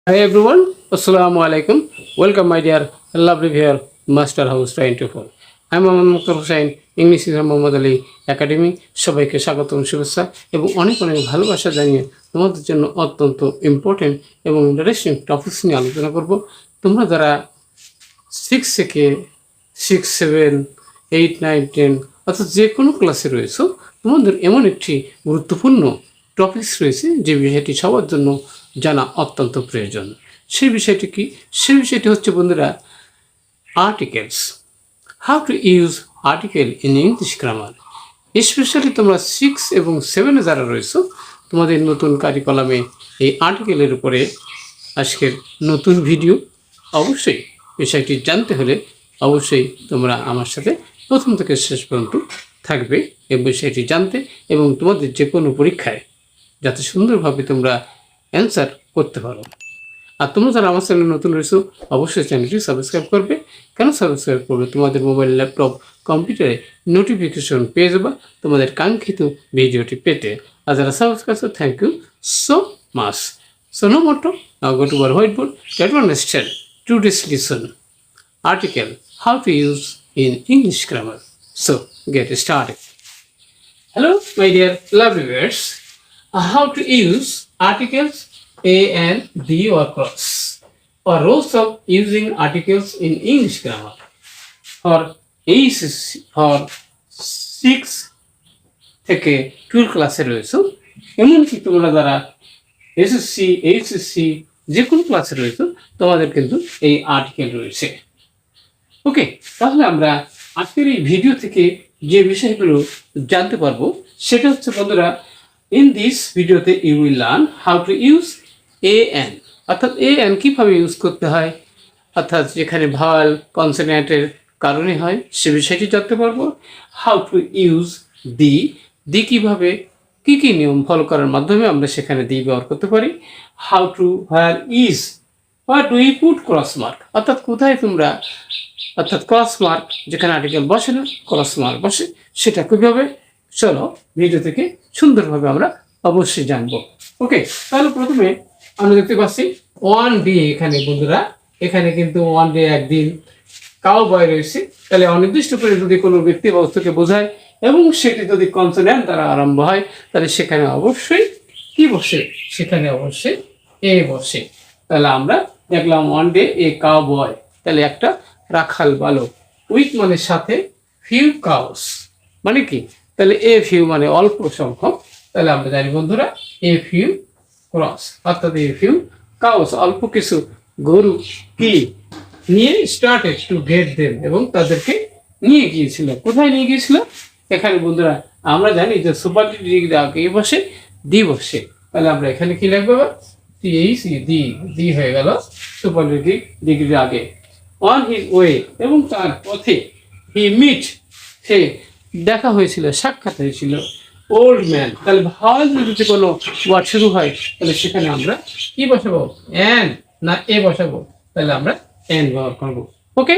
Hi everyone, Assalamu alaikum. Welcome my dear lovely viewer, Master House 24. I'm AAnthecrossএরব English Mohammad Ali academy. সবাইকে স্বাগতম, শুভেচ্ছা এবং অনেক অনেক ভালোবাসা জানিয়ে তোমাদের জন্য অত্যন্ত ইম্পর্টেন্ট এবং ইন্টারেস্টিং টপিকস নিয়ে আলোচনা করব। তোমরা যারা 6 থেকে 6, 7, 8, 9, 10 অর্থাৎ যে কোনো ক্লাসে রয়েছে, তোমাদের এমন একটি গুরুত্বপূর্ণ টপিকস রয়েছে যে বিষয়টি সবার জন্য জানা অত্যন্ত প্রয়োজন। সেই বিষয়টি কি? সেই বিষয়টি হচ্ছে বন্ধুরা articles. How to use article in English grammar. Specially তোমরা 6 এবং 7-এ যারা রয়েছে, তোমাদের নতুন কারিকুলামে এই আর্টিকেলের উপরে আজকের নতুন ভিডিও। অবশ্যই বিষয়টি জানতে হলে অবশ্যই তোমরা আমার সাথে প্রথম থেকে শেষ পর্যন্ত থাকবে এই বিষয়টি জানতে এবং তোমাদের যে কোনো পরীক্ষায় যাতে সুন্দরভাবে তোমরা অ্যান্সার করতে পারো। আর তোমরা যারা আমার চ্যানেলে নতুন রয়েছো অবশ্যই চ্যানেলটি সাবস্ক্রাইব করবে। কেন সাবস্ক্রাইব করবে? তোমাদের মোবাইল, ল্যাপটপ, কম্পিউটারে নোটিফিকেশন পেয়ে যাবা তোমাদের কাঙ্ক্ষিত ভিডিওটি পেতে। আর যারা subscribe, thank you so much. So no more talk, now go to our white board, get to understand today's lesson article, how to use in English grammar. So get started. Hello my dear lovely viewers. How to use articles A and the or cross, or rules of using articles in English grammar. For for 6 থেকে 12 ক্লাসে রয়েছে, এমনকি তোমরা যারা SSC, HSC যে কোনো ক্লাসে রয়েছে, তোমাদের কিন্তু এই আর্টিকেল রয়েছে। ওকে, তাহলে আমরা আজকের এই ভিডিও থেকে যে বিষয়গুলো জানতে পারবো সেটা হচ্ছে বন্ধুরা, in this ভিডিওতে you will learn how to use an, অর্থাৎ an কিভাবে ইউজ করতে হয়, অর্থাৎ যেখানে ভাওয়াল কনসোনেন্টের কারণে হয় সে বিষয়টি জানতে পারবো। how to use the কিভাবে কি কি নিয়ম ফলো করার মাধ্যমে আমরা সেখানে দি ব্যবহার করতে পারি। how to where is, where do you put cross mark, অর্থাৎ কোথায় তোমরা, অর্থাৎ ক্রস মার্ক যেখানে আর্টিকেল বসে না ক্রস মার্ক বসে, সেটা কিভাবে, চলো ভিডিও থেকে সুন্দরভাবে আমরা অবশ্যই জানবো। ওকে, তাহলে প্রথমে আমরা দেখতে পাচ্ছি 1 ডে। এখানে বন্ধুরা এখানে কিন্তু 1 ডে একদিন কাউ বয় রয়েছে। তাহলে অনির্দিষ্ট করে যদি কোনো ব্যক্তি বা বস্তুকে বোঝায় এবং সেটি যদি কনসোনেন্ট দ্বারা আরম্ভ হয়, তাহলে সেখানে অবশ্যই কি বসে? সেখানে অবশ্যই এ বসে। তাহলে আমরা দেখলাম 1 ডে এ কাউ বয়, তাহলে একটা রাখাল বালক। উইথ মানে সাথে, ফিউ কাউস মানে কি? তাহলে এ ফিউ মানে অল্প সংখ্যক। তাহলে আমরা জানি বন্ধুরা এ ফিউ ক্রস, অর্থাৎ এ ফিউ কাউস অল্প কিছু গরু কি নিয়ে স্টার্টেড টু গেট দেম, এবং তাদেরকে নিয়ে গিয়েছিল। কোথায় নিয়ে গিয়েছিল? এখানে বন্ধুরা আমরা জানি যে সুপারলেটিভ ডিগ্রি আগে বসে দি বসে। তাহলে আমরা এখানে কি লিখবো? দি হয়ে গেল সুপারলেটিভ ডিগ্রি আগে। অন হিজ ওয়ে, এবং তার পথে, হি মিট সে দেখা হয়েছিল, সাক্ষাৎ হয়েছিল, ওল্ড ম্যান। তাহলে ভাওয়াল যদি কোনো ওয়ার্ড শুরু হয় তাহলে সেখানে আমরা কি বসাবো? অ্যান না এ বসাবো? তাহলে আমরা অ্যান ব্যবহার করবো। ওকে,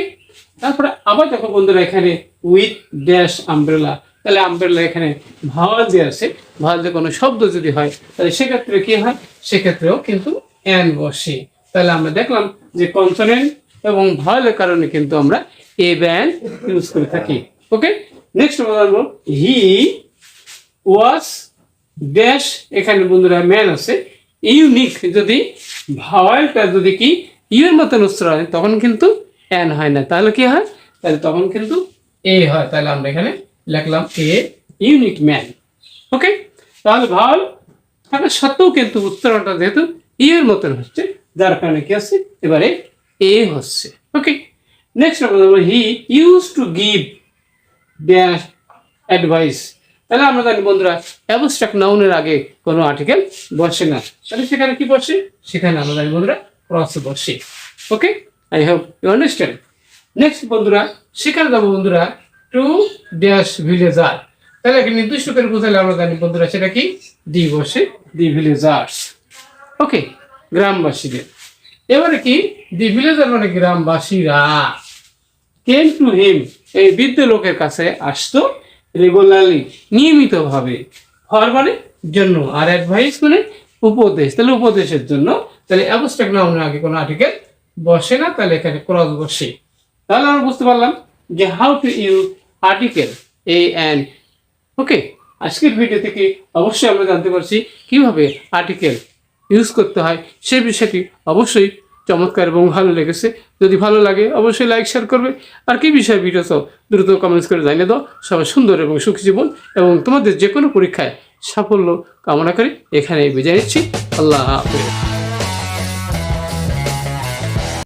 তারপরে আবার দেখো বন্ধুরা এখানে উইথ ড্যাশ আমব্রেলা। তাহলে আমব্রেলা এখানে ভাওয়াল যে আছে, ভাওয়াল যে কোনো শব্দ যদি হয় তাহলে সেক্ষেত্রে কি হয়? সেক্ষেত্রেও কিন্তু অ্যান বসে। তাহলে আমরা দেখলাম যে কনসোনেন্ট এবং ভাওয়ালের কারণে কিন্তু আমরা এ ব্যান ইউজ করে থাকি। ওকে, নেক্সট আমরা বলবো হি ওয়াজ ড্যাশ। এখানে বন্ধুরা ম্যান আছে। ইউনিক যদি ভাওয়ালটা যদি কি ইউর মতন উচ্চারণ হয় তখন কিন্তু অ্যান হয় না, তাহলে কি হয়? তাহলে তখন কিন্তু এ হয়। তাহলে আমরা এখানে লিখলাম এ ইউনিক ম্যান। ওকে, তাহলে ভাওয়াল থাকা সত্ত্বেও কিন্তু উচ্চারণটা যেহেতু ইউর মতন হচ্ছে, যার কারণে কি হচ্ছে? এবারে এ হচ্ছে। ওকে, নেক্সট আমরা বলবো he use to give dash advice. তাহলে আমরা জানি বন্ধুরা অ্যাবস্ট্রাক্ট নাউনের আগে কোনো আর্টিকেল বসে না, তাহলে সেখানে কি বসে? সেখানে আমরা জানি বন্ধুরা ক্রস বসে। Okay, I hope you understand. Next বন্ধুরা সেখানে যাবো বন্ধুরা টু ড্যাশ ভিলেজার। তাহলে একটা নির্দিষ্ট করে বোঝালে আমরা জানি বন্ধুরা সেটা কি? দি বসে, দি ভিলেজার্স। ওকে, গ্রামবাসীদের। এবারে কি? দি ভিলেজার মানে গ্রামবাসীরা। কেম টু হিম, এই বৃদ্ধ লোকের কাছে আসতো, রেগুলারলি নিয়মিতভাবে, ফর মানে জন্য, আর অ্যাডভাইস মানে উপদেশ। তাহলে উপদেশের জন্য তাহলে অ্যাবস্ট্রাক্ট নাউনের আগে কোনো আর্টিকেল বসে না, তাহলে এখানে ক্রস বসে। তাহলে আমরা বুঝতে পারলাম যে how to use article a and. Okay, আজকের ভিডিও থেকে অবশ্যই আমরা জানতে পারছি কিভাবে আর্টিকেল ইউজ করতে হয়। সেই বিষয়টি অবশ্যই চমৎকার এবং ভালো লেগেছে। যদি ভালো লাগে অবশ্যই লাইক শেয়ার করবে। আর কি বিষয়ে ভিডিও চাও দ্রুত কমেন্টস করে জানিয়ে দাও। সবাই সুন্দর এবং সুখী জীবন এবং তোমাদের যে কোনো পরীক্ষায় সাফল্য কামনা করি। এখানে বিদায় নিচ্ছি। আল্লাহ হাফেজ।